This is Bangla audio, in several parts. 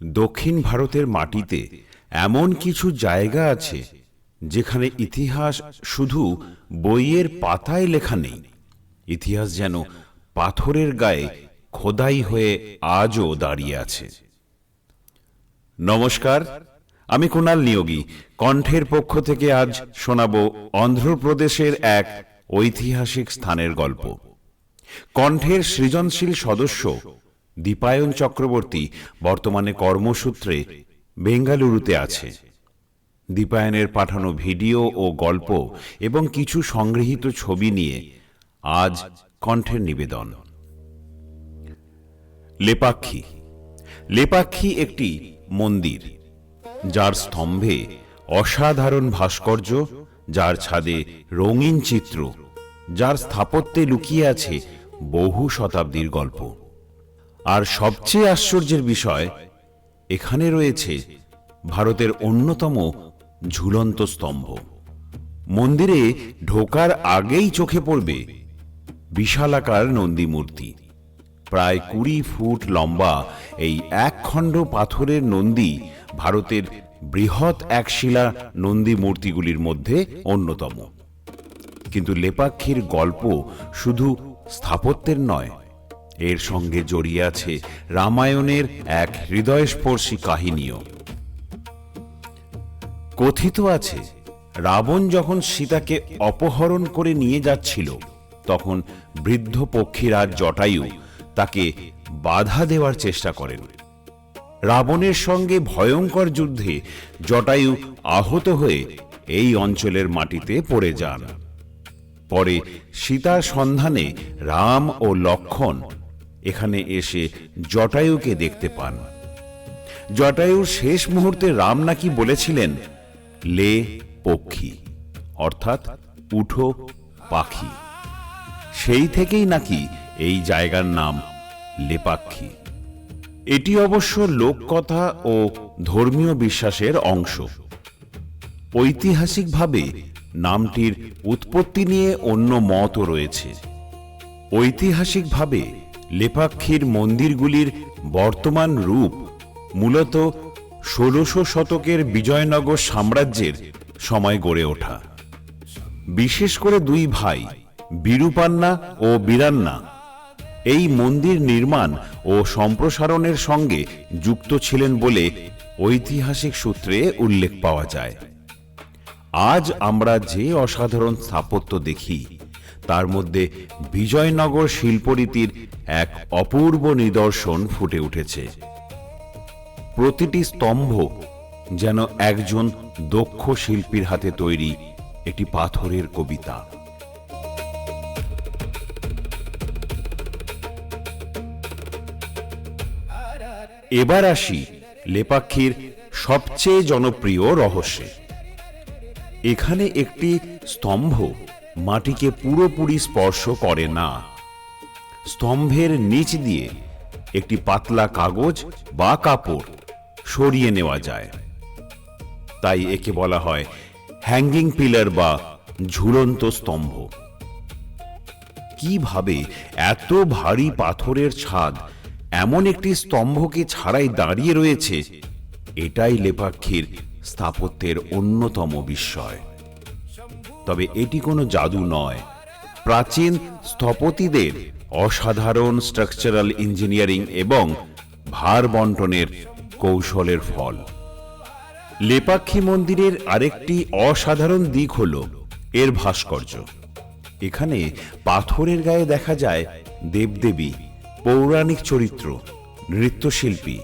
দক্ষিণ ভারতের মাটিতে এমন কিছু জায়গা আছে যেখানে ইতিহাস শুধু বইয়ের পাতায় লেখা নেই, ইতিহাস যেন পাথরের গায়ে খোদাই হয়ে আজও দাঁড়িয়ে আছে। নমস্কার, আমি কুণাল নিয়োগী। কণ্ঠের পক্ষ থেকে আজ শোনাব অন্ধ্রপ্রদেশের এক ঐতিহাসিক স্থানের গল্প। কণ্ঠের সৃজনশীল সদস্য দীপায়ন চক্রবর্তী বর্তমানে কর্মসূত্রে বেঙ্গালুরুতে আছে। দীপায়নের পাঠানো ভিডিও ও গল্প এবং কিছু সংগৃহীত ছবি নিয়ে আজ কণ্ঠের নিবেদন। লেপাক্ষী। লেপাক্ষী একটি মন্দির, যার স্তম্ভে অসাধারণ ভাস্কর্য, যার ছাদে রঙিন চিত্র, যার স্থাপত্যে লুকিয়ে আছে বহু শতাব্দীর গল্প। আর সবচেয়ে আশ্চর্যের বিষয়, এখানে রয়েছে ভারতের অন্যতম ঝুলন্ত স্তম্ভ। মন্দিরে ঢোকার আগেই চোখে পড়বে বিশালাকার নন্দী মূর্তি। প্রায় 20 ফুট লম্বা এই একখণ্ড পাথরের নন্দী ভারতের বৃহৎ একশিলা নন্দী মূর্তিগুলির মধ্যে অন্যতম। কিন্তু লেপাক্ষীর গল্প শুধু স্থাপত্যের নয়, এর সঙ্গে জড়িয়ে আছে রামায়ণের এক হৃদয়স্পর্শী কাহিনীও। কথিত আছে, রাবণ যখন সীতাকে অপহরণ করে নিয়ে যাচ্ছিল, তখন বৃদ্ধ পক্ষীরাজ জটায়ু তাকে বাধা দেওয়ার চেষ্টা করেন। রাবণের সঙ্গে ভয়ঙ্কর যুদ্ধে জটায়ু আহত হয়ে এই অঞ্চলের মাটিতে পড়ে যান। পরে সীতার সন্ধানে রাম ও লক্ষ্মণ এখানে এসে জটায়ুকে দেখতে পান। জটায়ুর শেষ মুহূর্তে রাম নাকি বলেছিলেন, লে পক্ষী, অর্থাৎ উঠো পাখি। সেই থেকেই নাকি এই জায়গার নাম লেপাক্ষী। এটি অবশ্য লোককথা ও ধর্মীয় বিশ্বাসের অংশ। ঐতিহাসিকভাবে নামটির উৎপত্তি নিয়ে অন্য মতও রয়েছে। ঐতিহাসিকভাবে লেপাক্ষীর মন্দিরগুলির বর্তমান রূপ মূলত 1600 শতকের বিজয়নগর সাম্রাজ্যের সময় গড়ে ওঠা। বিশেষ করে দুই ভাই বিরূপান্না ও বীরান্না এই মন্দির নির্মাণ ও সম্প্রসারণের সঙ্গে যুক্ত ছিলেন বলে ঐতিহাসিক সূত্রে উল্লেখ পাওয়া যায়। আজ আমরা যে অসাধারণ স্থাপত্য দেখি, তার মধ্যে বিজয়নগর শিল্পরীতির এক অপূর্ব নিদর্শন ফুটে উঠেছে। প্রতিটি স্তম্ভ যেন একজন দক্ষ শিল্পীর হাতে তৈরি একটি পাথরের কবিতা। এবার আসি লেপাক্ষীর সবচেয়ে জনপ্রিয় রহস্যে। এখানে একটি স্তম্ভ মাটিকে পুরোপুরি স্পর্শ করে না। স্তম্ভের নিচ দিয়ে একটি পাতলা কাগজ বা কাপড় সরিয়ে নেওয়া যায়। তাই একে বলা হয় হ্যাঙ্গিং পিলার বা ঝুলন্ত স্তম্ভ। কিভাবে এত ভারী পাথরের ছাদ এমন একটি স্তম্ভকে ছাড়াই দাঁড়িয়ে রয়েছে, এটাই লেপাক্ষীর স্থাপত্যের অন্যতম বিস্ময়। তবে এটি কোনো জাদু নয়, প্রাচীন স্থপতিদের অসাধারণ স্ট্রাকচারাল ইঞ্জিনিয়ারিং এবং ভার বন্টনের কৌশলের ফল। লেপাক্ষী মন্দিরের আরেকটি অসাধারণ দিক হল এর ভাস্কর্য। এখানে পাথরের গায়ে দেখা যায় দেবদেবী, পৌরাণিক চরিত্র, নৃত্যশিল্পী,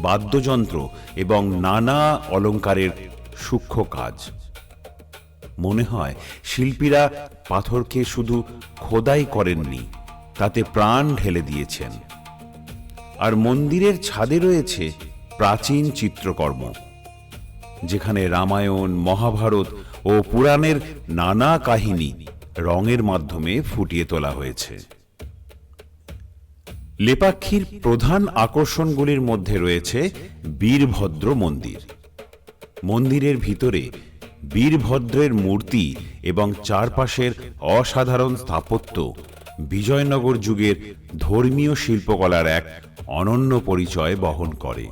বাদ্যযন্ত্র এবং নানা অলঙ্কারের সূক্ষ্ম কাজ। মনে হয় শিল্পীরা পাথরকে শুধু খোদাই করেননি, তাতে প্রাণ ঢেলে দিয়েছেন। আর মন্দিরের ছাদে রয়েছে প্রাচীন চিত্রকর্ম, যেখানে রামায়ণ, মহাভারত ও পুরাণের নানা কাহিনী রঙের মাধ্যমে ফুটিয়ে তোলা হয়েছে। লেপাক্ষীর প্রধান আকর্ষণগুলির মধ্যে রয়েছে বীরভদ্র মন্দির। মন্দিরের ভিতরে বীরভদ্রের মূর্তি এবং চারপাশের অসাধারণ স্থাপত্য বিজয়নগর যুগের ধর্মীয় শিল্পকলার এক অনন্য পরিচয় বহন করে।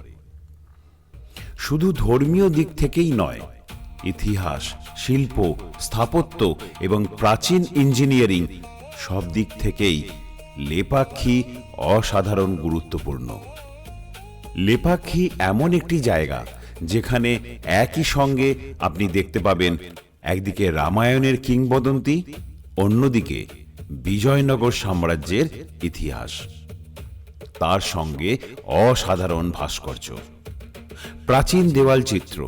শুধু ধর্মীয় দিক থেকেই নয়, ইতিহাস, শিল্প, স্থাপত্য এবং প্রাচীন ইঞ্জিনিয়ারিং সব দিক থেকেই লেপাক্ষী অসাধারণ গুরুত্বপূর্ণ। লেপাক্ষী এমন একটি জায়গা যেখানে একই সঙ্গে আপনি দেখতে পাবেন একদিকে রামায়ণের কিংবদন্তি, অন্যদিকে বিজয়নগর সাম্রাজ্যের ইতিহাস, তার সঙ্গে অসাধারণ ভাস্কর্য, প্রাচীন দেওয়াল চিত্র,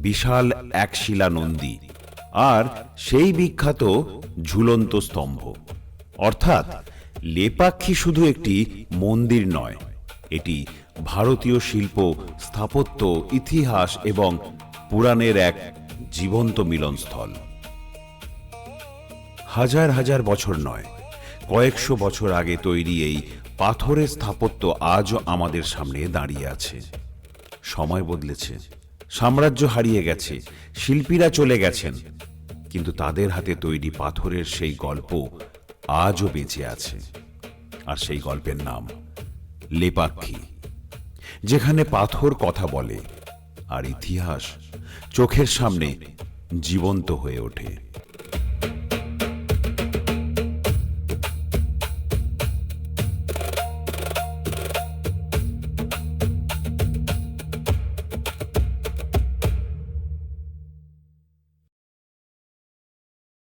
বিশাল এক শিলা নন্দী আর সেই বিখ্যাত ঝুলন্ত স্তম্ভ। অর্থাৎ লেপাক্ষী শুধু একটি মন্দির নয়, এটি ভারতীয় শিল্প, স্থাপত্য, ইতিহাস এবং পুরাণের এক জীবন্ত মিলনস্থল। হাজার হাজার বছর নয়, কয়েকশো বছর আগে তৈরি এই পাথরের স্থাপত্য আজও আমাদের সামনে দাঁড়িয়ে আছে। সময় বদলেছে, সাম্রাজ্য হারিয়ে গেছে, শিল্পীরা চলে গেছেন, কিন্তু তাদের হাতে তৈরি পাথরের সেই গল্প আজও বেঁচে আছে। আর সেই গল্পের নাম লেপাক্ষী, যেখানে পাথর কথা বলে আর ইতিহাস চোখের সামনে জীবন্ত হয়ে ওঠে।